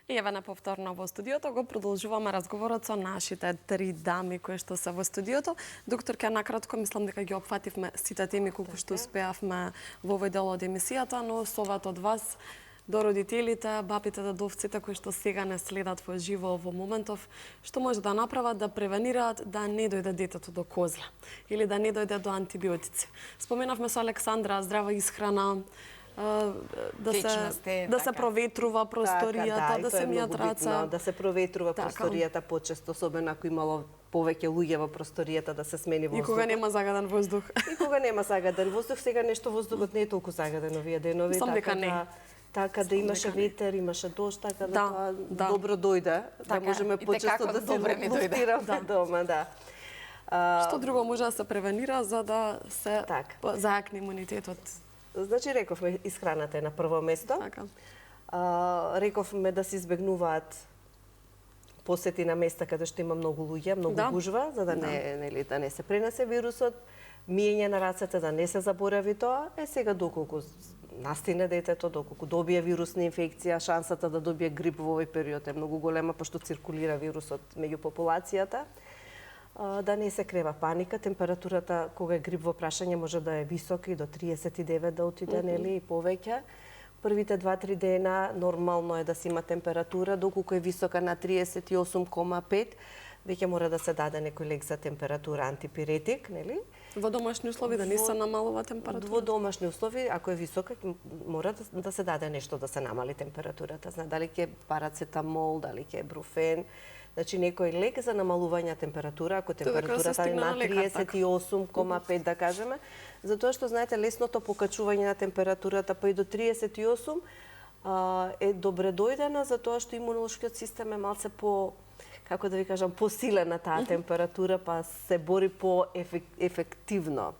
И еве на повторно во студиото го продолжуваме разговорот со нашите три дами кои што се во студиото. Докторка, накратко мислам дека ги опфативме сите теми колку што успеавме во овој дел од емисијата, но совет од вас до родителите, бабите, дедовците кои што сега не следат во живо во моментов, што може да направат да превенираат да не дојде детето до козла или да не дојде до антибиотици. Споменавме со Александра здрава исхрана, да се проветрува просторијата, да се мијат раца. Да се проветрува просторијата почесто, особено ако имало повеќе луѓе во просторијата, да се смени воздухот. И кога нема загаден воздух. И кога нема загаден воздух, сега нешто воздухот не е толку загаден овие денови, така да имаше ветер, имаше дожд, така да добро дојде, да можеме почесто да се луфтираме дома, да. Што друго може да се превенира за да се зајакне имунитетот? Значи, рековме, исхраната е на прво место. Рековме да се избегнуваат посети на места каде што има многу луѓе, многу гужва, за да не се пренесе вирусот. Миење на рацете, да не се заборави тоа. Сега доколку настине детето, доколку добие вирусна инфекција, шансата да добие грип во овој период е многу голема, пошто циркулира вирусот меѓу популацијата. Да не се крева паника, температурата кога е грип во прашање може да е висока и до 39 да отиде, нели, и повеќе. Првите 2-3 дена нормално е да се има температура, доколку е висока на 38,5, веќе мора да се даде некој лек за температура, антипиретик, нели? Во домашни услови да не се намалува температура? Во домашни услови, ако е висока, мора да се даде нешто да се намали температурата. Дали ќе парацетамол, дали ќе бруфен, значи некој лек за намалување температура, ако температурата е на 38,5 да кажеме, затоа што знаете лесното покачување на температурата па и до 38 е добре дојдена затоа што имунолошкиот систем е малце по, како да ви кажам, посилен на таа температура, па се бори по-ефективно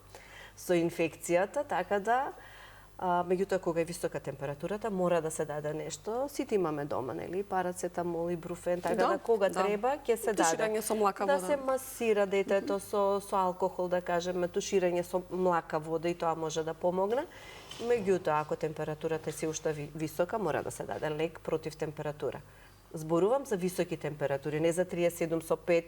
со инфекцијата, така да меѓутоа кога е висока температурата мора да се даде нешто. Сите имаме дома, нели, парацетамол и бруфен, така да кога треба ќе се даде. Туширање со млака вода. Да се масира детето со алкохол, да кажеме, туширање со млака вода и тоа може да помогне. Меѓутоа ако температурата е се уште висока, мора да се даде лек против температура. Зборувам за високи температури, не за 37,5,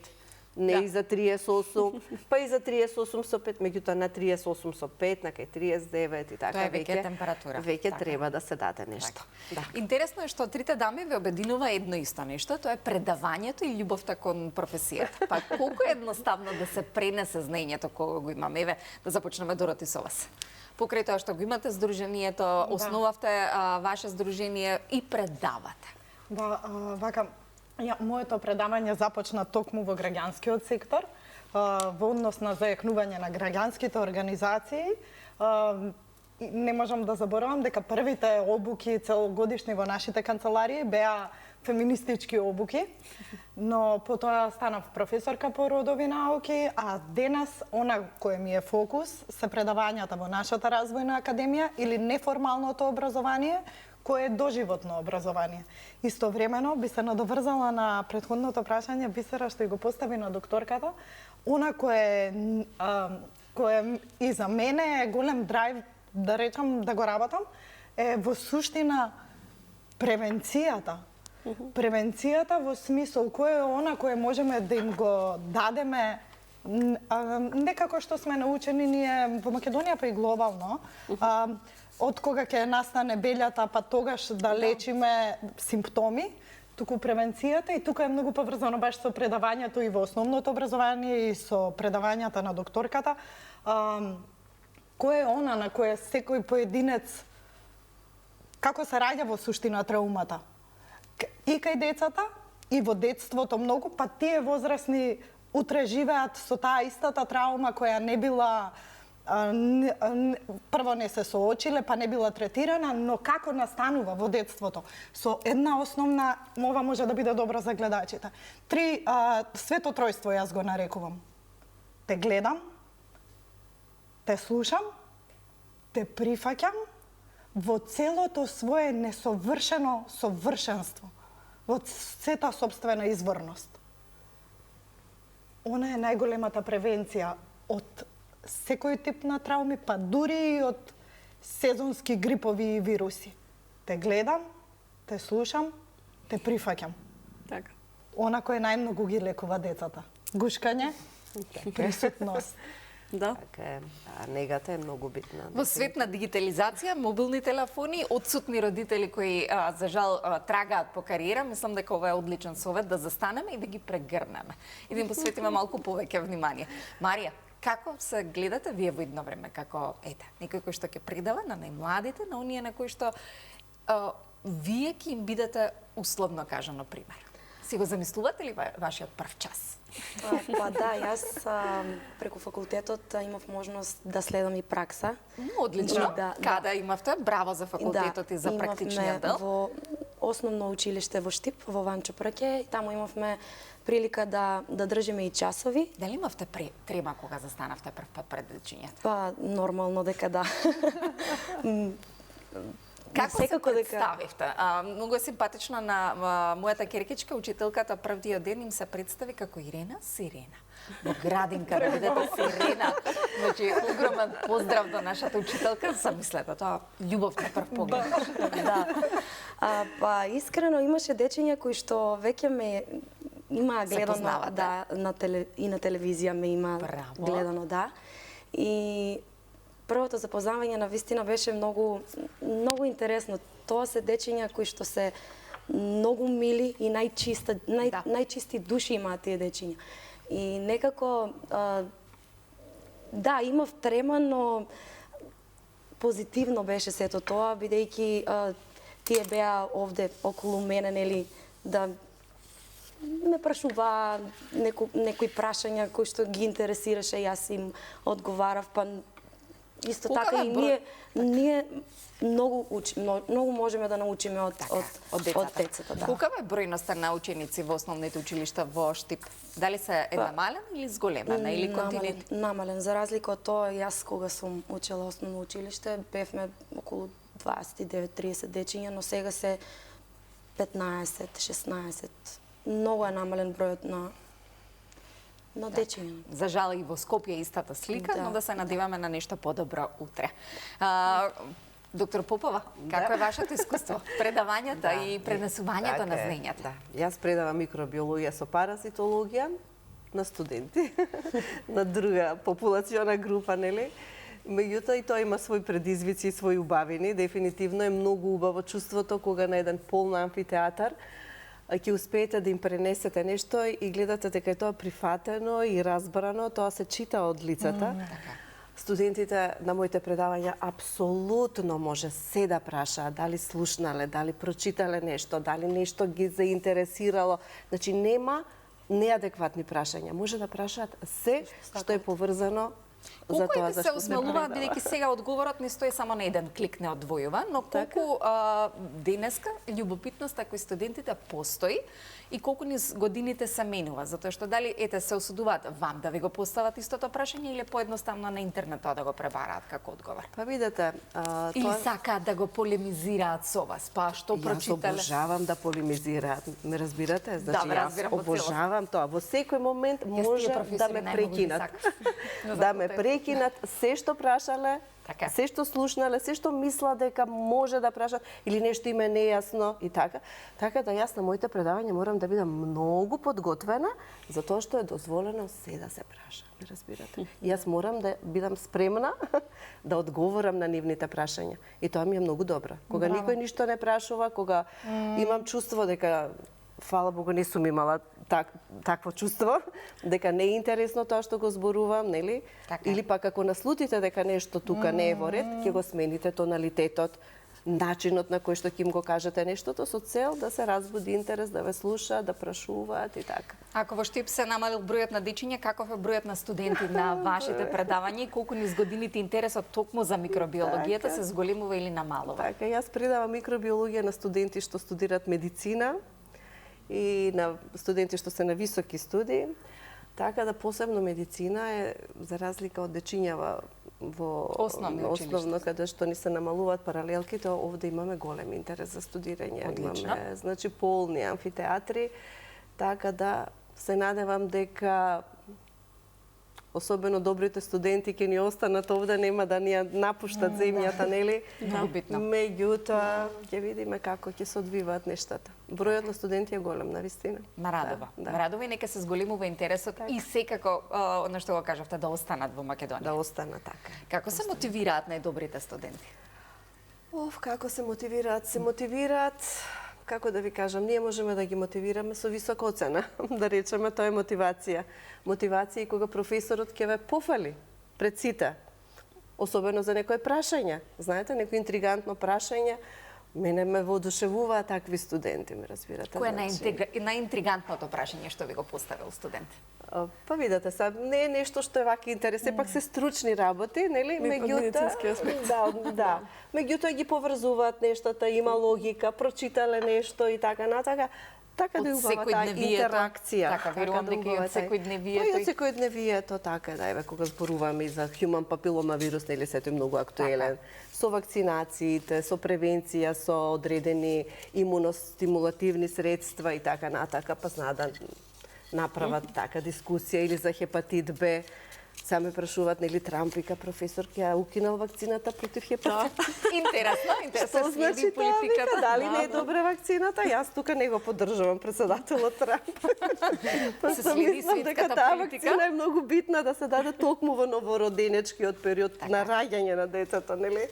не и за 38, па и за 38,5, меѓутоа на 38,5, на кај 39 и така. Тоа е веќе температура. Веќе треба да се даде нешто. Интересно е што трите дами ве обединува едно исто нешто, тоа е предавањето и љубовта кон професијата. Па колку е едноставно да се пренесе знаењето кога го имаме. Еве, да започнеме Дороти со вас. Покрај тоа што го имате здруженијето, основавте ваше здружение и предавате. Да, вака, моето предавање започна токму во граѓанскиот сектор, во однос на зајакнување на граѓанските организации. Не можам да заборавам дека првите обуки целогодишни во нашите канцеларии беа феминистички обуки, но потоа станав професорка по родови науки, а денес она кој ми е фокус се предавањата во нашата развојна академија или неформалното образование, кое е доживотно образование. Истовремено би се надоврзала на претходното прашање Бисера што и го постави на докторката, она кое и за мене е голем драйв, да речам, да го работам, е во суштина превенцијата. Превенцијата во смисол кој е она кое можеме да им го дадеме не како што сме научени ние во Македонија, па и глобално, од кога ќе настане белјата, па тогаш да лечиме симптоми, туку превенцијата, и тука е многу поврзано баш со предавањето и во основното образование и со предавањата на докторката. Кој е она на кое секој поединец, како се раѓа во суштина траумата? И кај децата, и во детството многу, па тие возрастни утре живеат со таа истата траума која не била прво не се соочиле, па не била третирана, но како настанува во детството? Со една основна, ова може да биде добро за гледачите. Свето тројство јас го нарекувам. Те гледам, те слушам, те прифаќам во целото свое несовршено совршенство, во сета собствена изворност. Она е најголемата превенција од секој тип на трауми, па дури и од сезонски грипови вируси. Те гледам, те слушам, те прифаќам. Така. Она кој најмногу ги лекува децата. Гушкање, присутност. Да. Така е. Негата е многу битна. Во свет на дигитализација, мобилни телефони, отсутни родители кои за жал трагаат по кариера, мислам дека ова е одличен совет да застанеме и да ги прегрнеме и да им посветиме малку повеќе внимание. Марија, како се гледате вие во едно време, како некој кој што ќе предава на најмладите, на оние на кои што вие ќе им бидете условно кажано пример? Си го замислувате ли вашиот прв час? Па да, јас преку факултетот имав можност да следам и пракса. Одлично. Да, Каде имавте? Браво за факултетот и за практичниот дел. Во основно училиште во Штип, во Ванчо Прке, и таму имавме прилика да држиме и часови. Дали имавте трема кога застанавте прв пат пред дечињата? Па нормално дека да. Како се представивте? Многу е симпатично на мојата керкичка, учителката првиот ден им се представи како Ирена Сирена. Во градинка да бидете Сирена. Значи, огромен поздрав до нашата учителка. Сам мислете, тоа љубов на прв поглед. Да. Па искрено имаше дечиња кои што веќе ме има гледано и на телевизија ме има гледано, да. И првото запознавање на вистина беше многу интересно. Тоа се дечиња кои што се многу мили и најчисти души имаат тие дечиња. И некако да, имав трема, но позитивно беше сето тоа, бидејќи тие беа овде околу мене, нели, да ме прашуваа некои прашања кои што ги интересираше, јас им одговарав, па исто така и ние многу можеме да научиме од децата. Да. Колка е бројноста на ученици во основните училишта во Штип? Дали се намалена или зголемена или континент? Намален, за разлика од тоа, јас кога сум учела основно училиште, бевме околу 29-30 дечиња, но сега се 15-16. Многу е намален бројот на дечиња. За жал и во Скопје истата слика, но да се надеваме на нешто подобро утре. Доктор Попова, како е вашето искуство? Предавањата и пренесувањето на знаењата. Да. Јас предавам микробиологија со паразитологија на студенти, на друга популациона група, нели? Меѓутоа и тоа има свои предизвици и свои убавини. Дефинитивно е многу убаво чувството кога на еден полн амфитеатар ќе успеете да им пренесете нешто и гледате дека е тоа прифатено и разбрано, тоа се чита од лицата. Студентите на моите предавања апсолутно може се да прашаат, дали слушнале, дали прочитале нешто, дали нешто ги заинтересирало. Значи нема неадекватни прашања. Може да прашаат се што е поврзано за тоа зашто се осмелуваат, бидејќи сега одговорот не стои само на еден клик, не одвојува, но колку денеска љубопитноста кој студентите постои и колку низ годините се менува, затоа што дали се осудуваат вам да ви го постават истото прашање или поедноставно на интернет тоа да го пребараат како одговор? Па видете, или сакаат да го полемизираат со вас, па што прочитале? Јас обожавам да полемизираат, ме разбирате? Значи јас обожавам тоа. Во секој момент може да ме прекинат. Да ме прекинат се што прашале, се што слушнале, се што мисла дека може да прашат или нешто им е нејасно и така. Така да јас на моите предавања морам да бидам многу подготвена за тоа што е дозволено се да се праша. Ме разбирате? Јас морам да бидам спремна да одговорам на нивните прашања. И тоа ми е многу добро. Кога никој ништо не прашува, кога имам чувство дека фала Богу, не сум имала такво чувство, дека не е интересно тоа што го зборувам, нели? Или пак ако наслутите дека нешто тука не е во ред, ќе го смените тоналитетот, начинот на кој што ќе им го кажете нештото со цел да се разбуди интерес, да ве слушаат, да прашуваат и така. Ако во Штип се намалил бројот на дечиња, каков е бројот на студенти на вашите предавања и колку низ годините интересот токму за микробиологијата се зголемува или намалува? Така, јас предавам микробиологија на студенти што студираат медицина и на студенти што се на високи студии, така да посебно медицина е, за разлика од дечиња во основно каде што ни се намалуваат паралелките, овде имаме голем интерес за студирање. Имаме, значи, полни амфитеатри, така да се надевам дека особено добрите студенти ќе ни останат овде, нема да ни ја напуштат земјата, нели? Битно. Меѓутоа, ќе видиме како ќе се одвиваат нештата. Бројот на студенти е голем, навистина. Ма радува. Да. Ма радува и нека се зголемува интересот и секако, на што го кажавте, да останат во Македонија. Да останат така. Како се мотивираат најдобрите студенти? Како се мотивираат? Се мотивираат, како да ви кажам, ние можеме да ги мотивираме со висока оцена, да речеме, тоа е мотивација. Мотивација и кога професорот ќе ве пофали пред сите, особено за некои прашања. Знаете, некој интригантно прашање, мене ме воодушевуваат такви студенти, ме разбирате. Кој е најинтригантното прашање што ви го поставил студент? Па видете сега, не е нешто што е вака интерес, сепак се стручни работи, нели? медицински аспект. Да. Меѓутоа ги поврзуваат нештата, има логика, прочитале нешто и така натака. Така да е убава таа интеракција. Така, верувам дека и од секојдневието. И од секојдневието, така да е, кога зборуваме и за human papilloma вирус, нели сето е многу актуелен. Со вакцинациите, со превенција, со одредени имуностимулативни средства и така натака, па знаат да направат така дискусија или за хепатит Б. Сега ме прашуваат, нели Трамп вика професор ќе укинал вакцината против хепатит. Интересно, Што значи тоа, вика, дали не е добра вакцината? Јас тука не го поддржувам председателот Трамп. Па се следи мислам дека светската таа политика. вакцина е многу битна да се даде токму во новороденечкиот период на раѓање на детето, нели?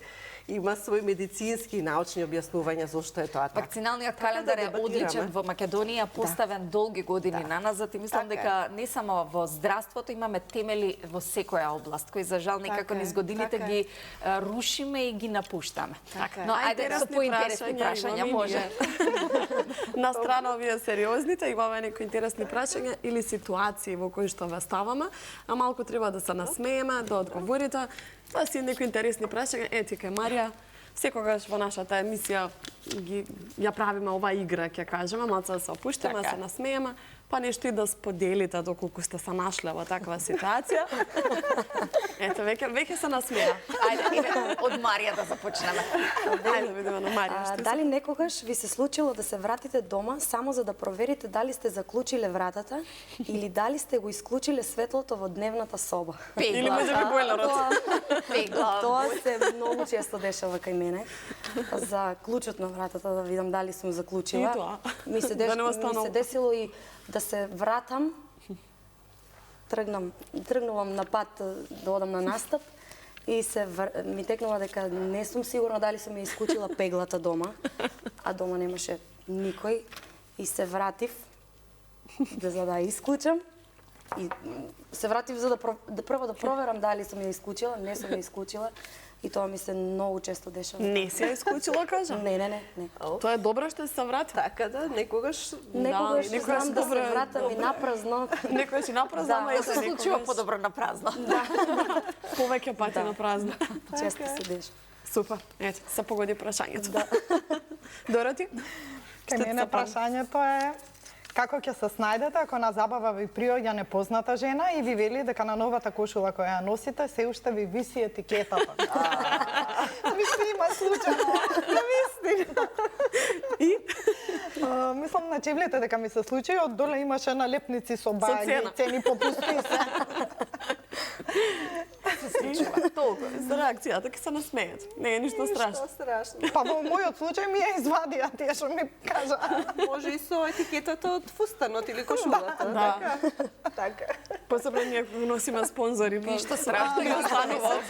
Има свои медицински и научни објаснувања зошто е тоа така. Вакциналниот календар е дебатираме. одличен во Македонија, поставен долги години наназад и мислам Така дека не само во здравството имаме темели во секоја област, кои за жал некако низ годините ги рушиме и ги напуштаме. Но ајде со поинтересни прашања може. На страна овие сериозните, имаме некои интересни прашања или ситуации во кои што ве ставаме, а малку треба да се насмееме, да одговорите. Тоа си некои интересни прашања. Етика, Марија, секогаш во нашата емисија ја правиме ова игра, ќе кажеме, малку да се опуштиме, да се насмееме, па нешто и да споделите доколку сте се нашле во таква ситуација. Ето, веќе се насмеа. Ајде, од Марија да започнеме. Ајде, видиме на Марија. Дали некогаш ви се случило да се вратите дома само за да проверите дали сте заклучиле вратата или дали сте го исклучиле светлото во дневната соба? Или можеби бойлерот. Тоа се многу често дешава кај мене. За клучот на вратата да видам дали сум заклучила. И тоа. Ми се десило и да се вратам. Тргнувам на пат да одам на настап и ми текнува дека не сум сигурна дали сум ја исклучила пеглата дома, а дома немаше никој и се вратив за да ја исклучам. И се вратив за да прво да проверам дали сум ја исклучила, не сум ја исклучила. И тоа ми се многу често дешава. Не си ја исклучила, кажа? Не. Тоа е добро што се врати. Така да, некогаш Некогаш некогаш знам да се добро е, вратам и напразно. Некој си напразно, ама Се случува подобро на празно. повеќе пати на празно. Често се деша. Супер. Ете, се погоди прашањето. Дороти? Кај мене прашањето е како ќе се снајдете ако на забава ви приоѓа непозната жена и ви вели дека на новата кошула која ја носите се уште ви виси етикетата. Мисли има случај. Навистина. И? Мислам на чевлите дека ми се случи, од доле имаше налепници со баги, цена. цени попусти и се. Толку. За реакцијата ќе се насмеат. Не е ништо страшно. Ништо страшно. Па во мојот случај ми ја извадија тие што ми кажа. Може и со етикетата од фустанот или кошулата. Да. Така. Посебно ние кога носиме спонзори, ништо страшно и останува.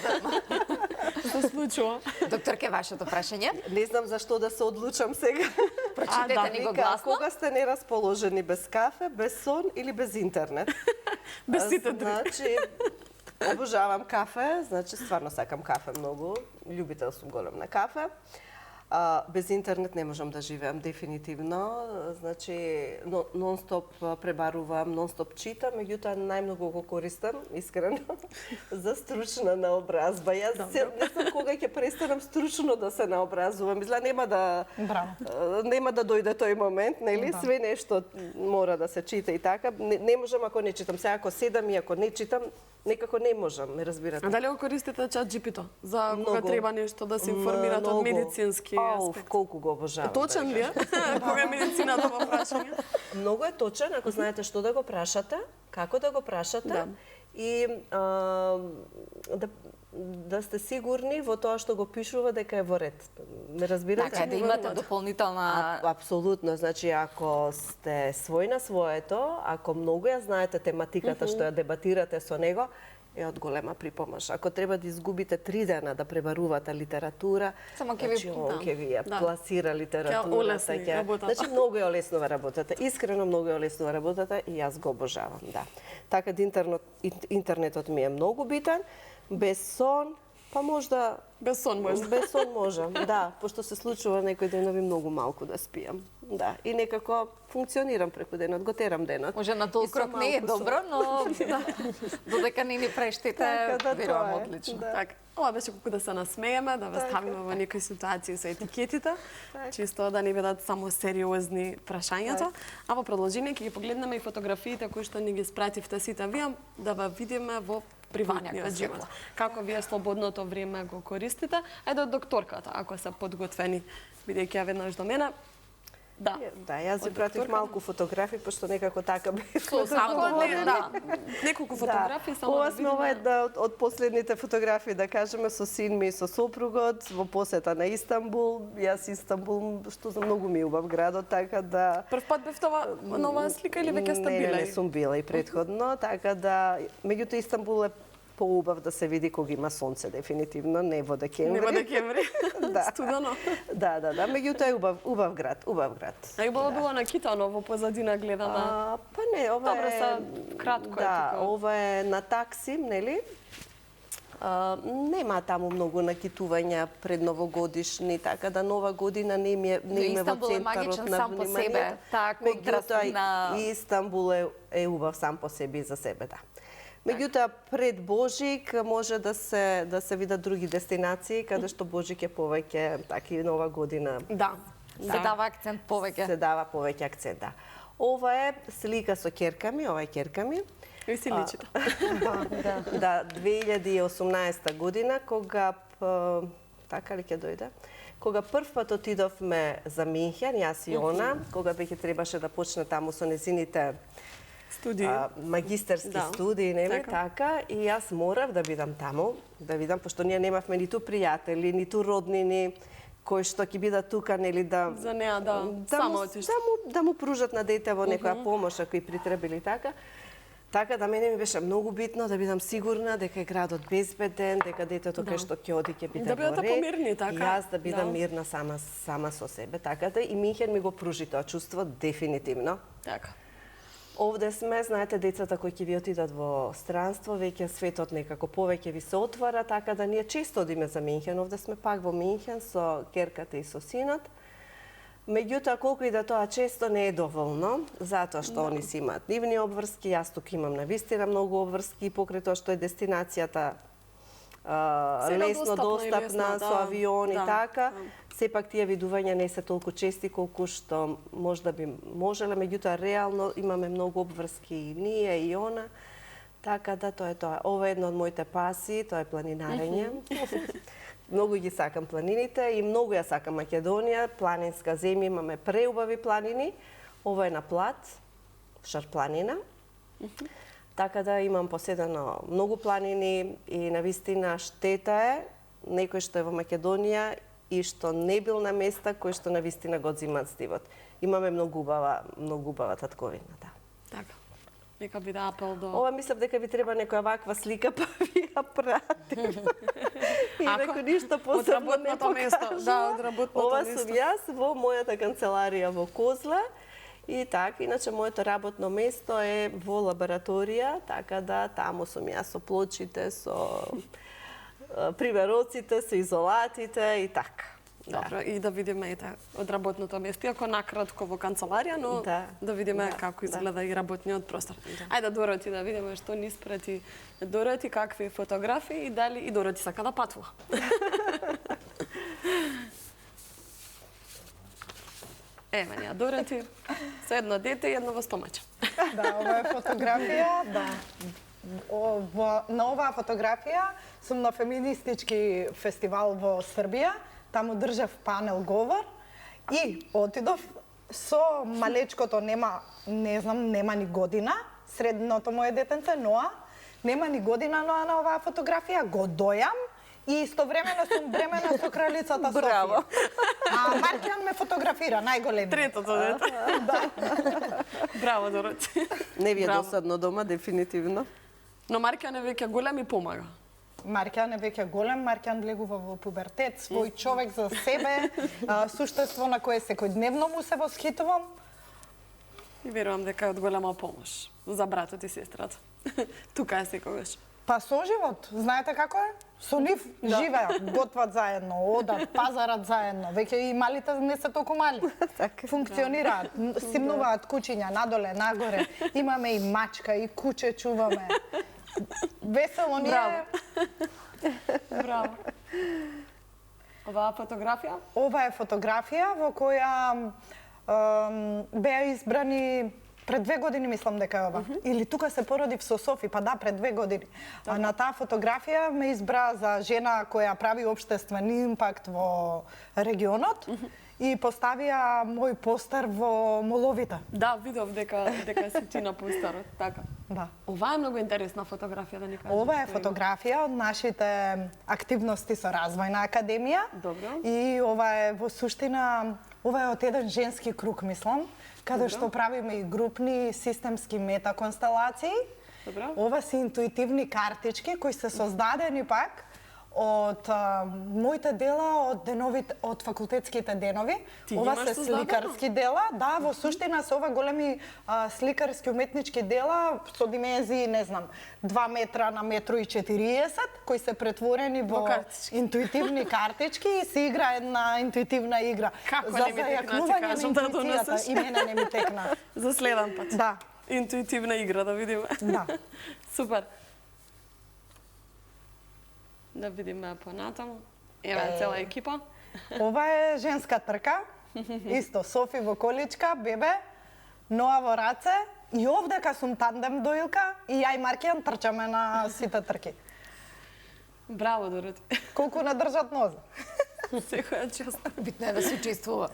Се случува. Докторке, вашето прашање? Не знам зашто да се одлучам сега. Прочитете ни го Вика, гласно. кога сте нерасположени без кафе, без сон или без интернет? Без сите три. Значи, обожавам кафе, значи стварно сакам кафе многу. Љубител сум голем на кафе. Без интернет не можам да живеам дефинитивно. Значи, нон-стоп пребарувам, нон-стоп читам, меѓутоа најмногу го користам, искрено, за стручна наобразба. Јас не знам кога ќе престанам стручно да се наобразувам. Изгледа нема да дојде тој момент, нели? Све нешто мора да се чита и така. Не можам ако не читам. Сега ако седам и ако не читам, некако не можам, ме разбирате. А дали го користите чат GPT-то за кога Многу. треба нешто да се информирате од медицински аспект? Колку го обожавам. Точен ли е? Кога е медицината во прашање? Многу е точен, ако знаете што да го прашате, како да го прашате. Да. и да сте сигурни во тоа што го пишува дека е во ред. Ме разбирате? Така, да имате дополнителна... Апсолутно, значи ако сте свој на своето, ако многу ја знаете тематиката што ја дебатирате со него, е од голема припомош. Ако треба да изгубите 3 дена да пребарувате литература, Само ќе ви ќе ви ја пласира Ќе литературата. олесни работата. Значи многу ја олеснува работата. Искрено многу ја олеснува работата и јас го обожавам, да. Така да интернетот ми е многу битен. Без сон, па можда... Без сон можда. Без сон можам, да. Пошто се случува некој денови многу малку да спијам. Да, и некако функционирам преку денот, го терам денот. Може на толкрок не е добро, но додека не ни прештите, верувам одлично. Така. Ова беше колку да се насмееме, да ве ставиме во некои ситуации со етикетите, чисто да не бидат само сериозни прашањата. А во продолжение ќе ги погледнеме и фотографиите кои што ни ги спративте сите вие, да ве видиме во приватниот живот. Како вие слободното време го користите? Ајде од докторката, ако се подготвени, бидејќи ја веднаш до мене. Да. Да, јас ви пратив малку фотографии, пошто некако така бев. Само да. Неколку фотографии само Ова да сме ова една од последните фотографии, да кажеме, со син ми и со сопругот во посета на Истанбул. Јас Истанбул, што за многу ми е убав градот, така да... Прв пат бев на оваа слика или веќе сте биле? Не сум била и претходно, така да... Меѓутоа Истанбул е поубав да се види кога има сонце, дефинитивно, не во декември. Не во декември. Да. Студено. Да. Меѓутоа е убав град. А и било на Китано во позадина гледаме. Па не, ова Добро, е... са кратко е да, тука. ова е на Таксим, нели? Нема таму многу накитувања пред новогодишни, така да Нова година не име во Истанбул е центарот магичен на сам по себе, вниманието. таа контраст на... И Истанбул е убав сам по себе и за себе, да. Меѓутоа, пред Божик може да се видат други дестинации, каде што Божик е повеќе, така и Нова година. Да. Се дава акцент повеќе. Се дава повеќе акцент, да. Ова е слика со ќерка ми, И си личите. Да, 2018 година, кога, така ли ќе дојде? Кога прв пат отидовме за Минхен, јас и она, кога веќе требаше да почне таму со незините Студии. магистерски студии, нели така, и јас морав да бидам таму, да видам, пошто ние немавме ниту пријатели, ниту роднини, кои што ќе бидат тука, нели да... За неа, само отиште. Да му пружат на детево некоја помош, ако и притребили така. Така да мене ми беше многу битно да бидам сигурна дека е градот безбеден, дека детето кај што ќе оди ќе биде во ред. Да бидете помирни, така. И јас да бидам мирна сама со себе, така да и Минхен ми го пружи тоа чувство дефинитивно. Така. Овде сме, знаете, децата кои ќе ви отидат во странство, веќе светот некако повеќе ви се отвара, така да ние често одиме за Минхен. Овде сме пак во Минхен со ќерката и со синот. Меѓутоа, колку и да тоа често не е доволно, затоа што они си имаат нивни обврски, јас тук имам навистина многу обврски, покрај тоа што е дестинацијата лесно достапна со авиони, така. Сепак тие видувања не се толку чести колку што можда би можеле, меѓутоа реално имаме многу обврски и ние и она. Така да тоа е тоа. Ова е едно од моите паси, тоа е планинарење. Многу ги сакам планините и многу ја сакам Македонија, планинска земја, имаме преубави планини. Ова е на Плат, Шарпланина. Така да имам поседено многу планини и навистина штета е некој што е во Македонија и што не бил на места кој што навистина го одзимаат стивот. Имаме многу убава татковина, да. Така. Нека биде апел до... Ова мислам дека ви треба некоја ваква слика, па ви ја пратим. И некој ништо посебно не покажува. Да, од работното Ова место. сум јас во мојата канцеларија во Козла. И така, иначе моето работно место е во лабораторија, така да таму сум јас со плочите, со примероците, со изолатите и така. Добро, и да видиме од работното место, иако накратко во канцеларија, но да видиме како изгледа и работниот простор. Ајде Дороти да видиме што ни спрати Дороти, какви фотографии и дали и Дороти сака да патува. Еме ја Дороти, со едно дете и едно во стомаче. Да, ова е фотографија, да. На оваа фотографија сум на феминистички фестивал во Србија, таму држав панел говор и отидов со малечкото, нема ни година, средното моје детенце, Ноа. нема ни година на оваа фотографија, го дојам и истовремено сум бремена со кралицата Софија. Браво. А Маркијан ме фотографира, најголеми. Третото дете. Браво, Дороти. Не ви е Браво. досадно дома, дефинитивно. Но Маркијан е веќе голем и помага. Маркијан е веќе голем, Маркијан влегува во пубертет, свој човек за себе, суштество на кое секојдневно му се восхитувам. И верувам дека е од голема помош за братот и сестрата. Тука е секогаш. Па со живот, знаете како е? Со нив живеат, готват заедно, одат, пазарат заедно. Веќе и малите не се толку мали. Функционираат, симнуваат кучиња надоле, нагоре. Имаме и мачка, и куче чуваме. Весело ни е. Браво. Оваа фотографија? Ова е фотографија во која беа избрани пред 2 години, мислам дека е ова. Или тука се породив со Софи, па да, пред 2 години. А на таа фотографија ме избра за жена која прави општествен импакт во регионот и поставија мој постер во моловите. Да, видов дека си ти на постарот, така. Да. Ова е многу интересна фотографија, да ни кажеш. Ова е фотографија од нашите активности со Развојна академија. Добро. И ова е во суштина, ова е од еден женски круг, мислам, каде што правиме и групни системски метаконстелации. Добро. Ова се интуитивни картички кои се создадени пак од моите дела од деновите, од факултетските денови. Ти Ова имаш се создадено? сликарски дела, да, во суштина се ова големи сликарски уметнички дела со димензии, не знам, 2 метра на 1,40 м, кои се претворени во картички. интуитивни картички и се игра една интуитивна игра. Како за не ми текна, ти зајакнување на кажам да интуицијата. донесеш? И мене не ми текна. За следен пат. Да, Интуитивна игра, да видиме. да. Супер. Да видиме понатаму. Еве цела екипа. Ова е женска трка. Исто, Софи во количка, бебе, Ноа во раце. И овдека сум тандем доилка и ја и Маркијан трчаме на сите трки. Браво, Дороти. Колку не држат нозе. Секоја чест. Битно е да се учествува.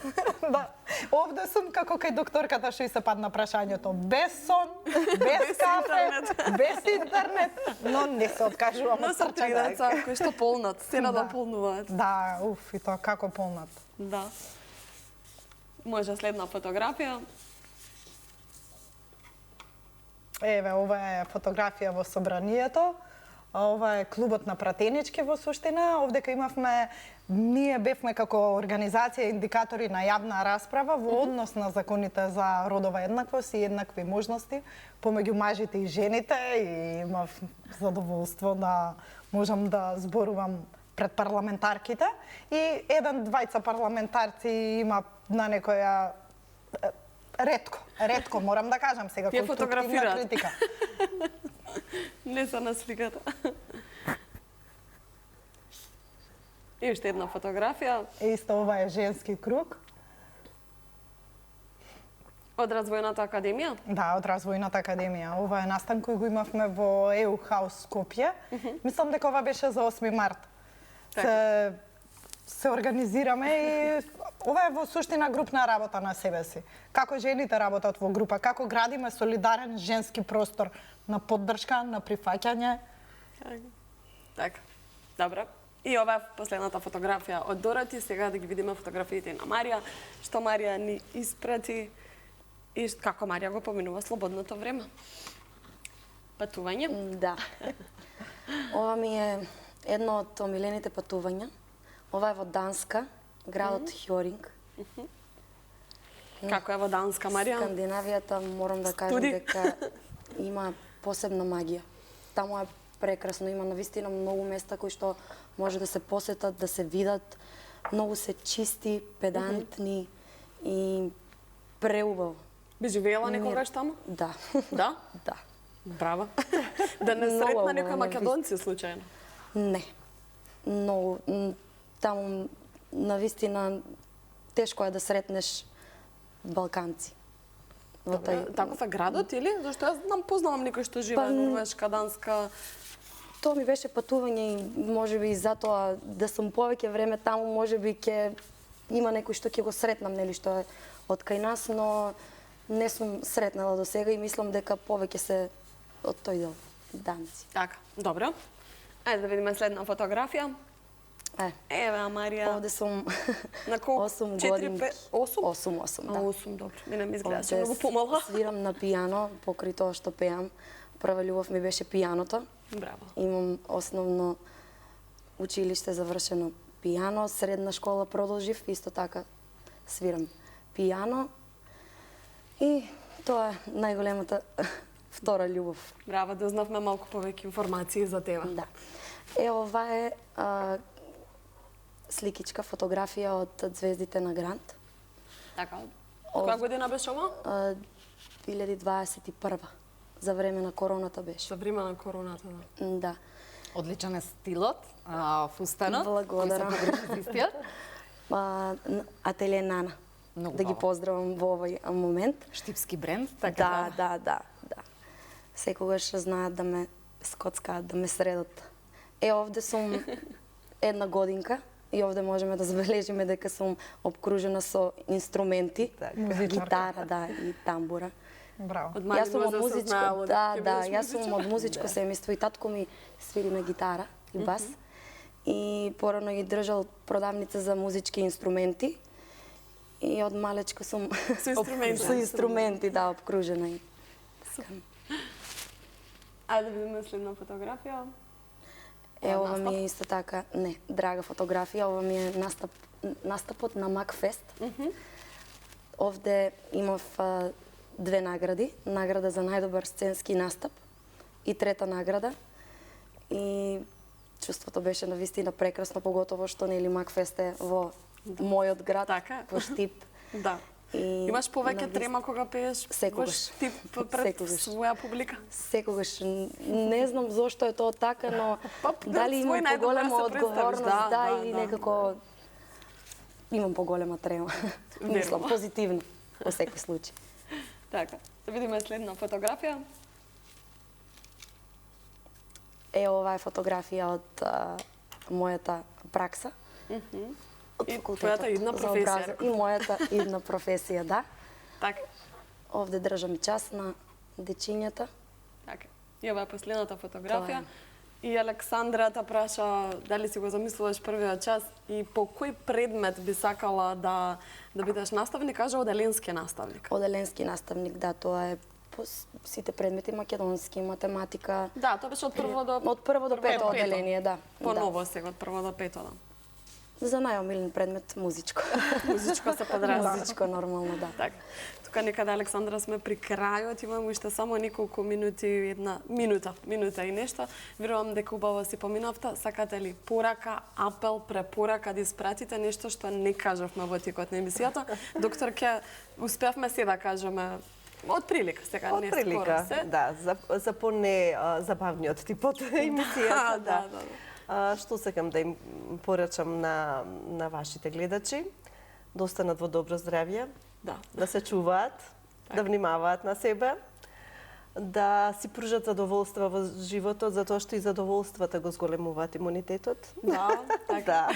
Да. Овде сум како кај докторката што и се падна прашањето. Без сон, без кафе, без интернет, но не се откажувам Но од се три трчање. деца кои што полнат, сена да Да. полнуваат. Да, и тоа како полнат. Да. Може следна фотографија. Еве, ова е фотографија во собранието. А ова е клубот на пратенички во суштина. Овдека имавме, ние бевме како организација индикатори на јавна расправа во однос на законите за родова еднаквост и еднакви можности помеѓу мажите и жените и имав задоволство да можам да зборувам пред парламентарките и двајца парламентарци има на некоја ретко морам да кажам сега Тие конструктивна фотографираат. критика. Не се на сликата. И уште една фотографија Исто ова е женски круг. од Развојната академија. Да, од Развојната академија. Ова е настан кој го имавме во EU House Скопје. Мислам дека ова беше за 8 март. Се организираме и ова е во суштина групна работа на себе си. Како жените работат во група, како градиме солидарен женски простор на поддршка, на прифаќање. Така. Добро. И ова е последната фотографија од Дороти. Сега да ги видиме фотографиите на Марија, што Марија ни испрати и како Марија го поминува слободното време. Патување. Да. Ова ми е едно од омилените патувања. Ова е во Данска, градот Хјоринг. Како е во Данска, Марија? Скандинавијата, морам да кажам Студи. дека има посебна магија. Таму е прекрасно, има навистина многу места кои што може да се посетат, да се видат. Многу се чисти, педантни и преубаво. Би живеела некогаш таму? Да. Да? Да. Браво. Да не Многу сретна убаво, некои македонци случајно. Не. Многу. Таму навистина тешко е да сретнеш балканци. Во тај Таков е градот или? Зашто јас познавам некој што живее Норвешка, Данска. Тоа ми беше патување и можеби и затоа да сум повеќе време таму, можеби ќе има некој што ќе го сретнам, нели, што е од кај нас, но не сум сретнала до сега и мислам дека повеќе се од тој дел. данци. Така, добро. Ајде да видиме следна фотографија. Еве, Марија. Овде сум На колку? 8 4, години. 8? 8, да. 8, добро. Мене ми изгледаше Овде многу помала. свирам на пијано, покрај тоа што пеам. Прва љубов ми беше пијаното. Браво. Имам основно училиште завршено пијано, средна школа продолжив, исто така свирам пијано. И тоа е најголемата втора љубов. Браво, да узнавме малку повеќе информации за тебе. Да. Ова е сликичка фотографија од Звездите на Грант. Така. Која година беше ова? 2021. За време на короната беше. За време на короната, да. Да. Одличен е стилот, фустанот. Благодарам. Кој се погреши с истиот? Ателие Нана. Многу Да ги баба. поздравам во овој момент. Штипски бренд, така Да. Секогаш знаат да ме скоцкаат, да ме средат. Овде сум една годинка и овде можеме да забележиме дека сум обкружена со инструменти, гитара, да, и тамбура. Браво. Од Јас сум од возраст се музичко, знаело да, ќе да, бидеш јас сум музичар. од музичко семејство и татко ми свири на гитара и бас. И порано ги држал продавница за музички инструменти. И од малечко сум Со инструменти. со инструменти, да, обкружена. Ајде да видиме следна фотографија. Ова ми е исто така, не, драга фотографија, ова ми е настапот на Макфест. Овде имав две награди, награда за најдобар сценски настап и трета награда. И чувството беше навистина прекрасно, поготово што нели Макфест е во мојот град, Така. во Штип. Да. И Имаш повеќе навистина- трема кога пееш Секогаш. Ти пред Секогаш. своја публика? Секогаш не знам зошто е тоа така, но дали свој имам најдобар поголема се представиш, одговорност, да, или да. некако имам поголема трема. Мислам Верно. позитивно во секој случај. Така. Да видиме следна фотографија. Ова е фотографија од мојата пракса. Од И факултетот твојата идна за професија, образов- И мојата идна професија, да. Така. Овде држам час на дечињата. Така. И ова е последната фотографија. Тоа И Александра те праша дали си го замислуваш првиот час и по кој предмет би сакала да бидеш наставник, кажа оделенски наставник. Оделенски наставник, да, тоа е по сите предмети македонски, математика. Да, тоа беше од прво до Од прво до пето оделение, да. Поново сега од прво до пето, да. За најомилен предмет музичко. Музичко се подразбира. Музичко нормално, да. Така. Тука некаде, Александра, сме при крајот, имаме уште само неколку минути, една минута и нешто. Верувам дека убаво си поминавте. Сакате ли порака, апел, препорака да испратите нешто што не кажавме во текот на емисијата? Докторке, успеавме се да кажеме од прилика сега, не скоро прилика, се. да, за поне забавниот тип од емисијата. Да. Што сакам да им порачам на вашите гледачи? Да останат во добро здравје, да се чуваат, да внимаваат на себе, да си пружат задоволства во животот, затоа што и задоволствата го зголемуваат имунитетот. Да, така.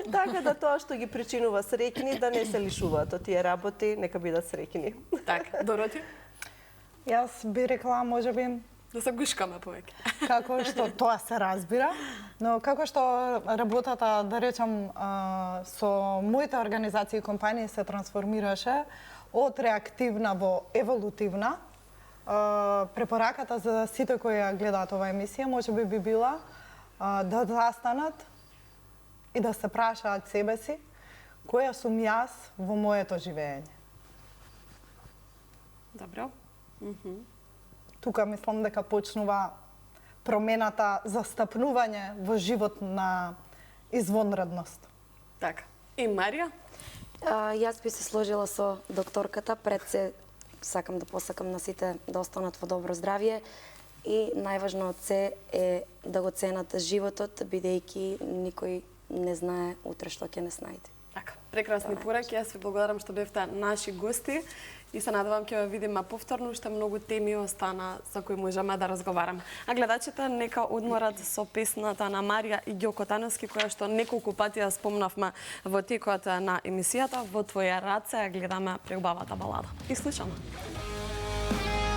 Така да тоа што ги причинува среќни, да не се лишуваат од тие работи, нека бидат среќни. Така, Дороти? Јас би рекла, можеби, Да се гушкаме повеќе. како што тоа се разбира, но како што работата, да речам, со моите организации и компании се трансформираше од реактивна во еволутивна, препораката за сите кои ја гледаат оваа емисија можеби би била да застанат и да се прашаат себе си која сум јас во моето живење. Добро. Тука мислам дека почнува промената, застапнување во живот на извонредност. Така. И Марија? Јас би се сложила со докторката, пред се сакам да посакам на сите да останат во добро здравје и најважно од се е да го ценат животот, бидејќи никој не знае утре што ќе не снајде. Така, прекрасни пораки. Јас ви благодарам што бевте наши гости и се надевам ќе ве видиме повторно, уште многу теми остана за кои можеме да разговараме. А гледачите нека одморат со песната на Марија и Ѓоко Тановски, која што неколку пати ја спомнавме во текот на емисијата. Во твоја раце ја гледаме преубавата балада. И слушаме.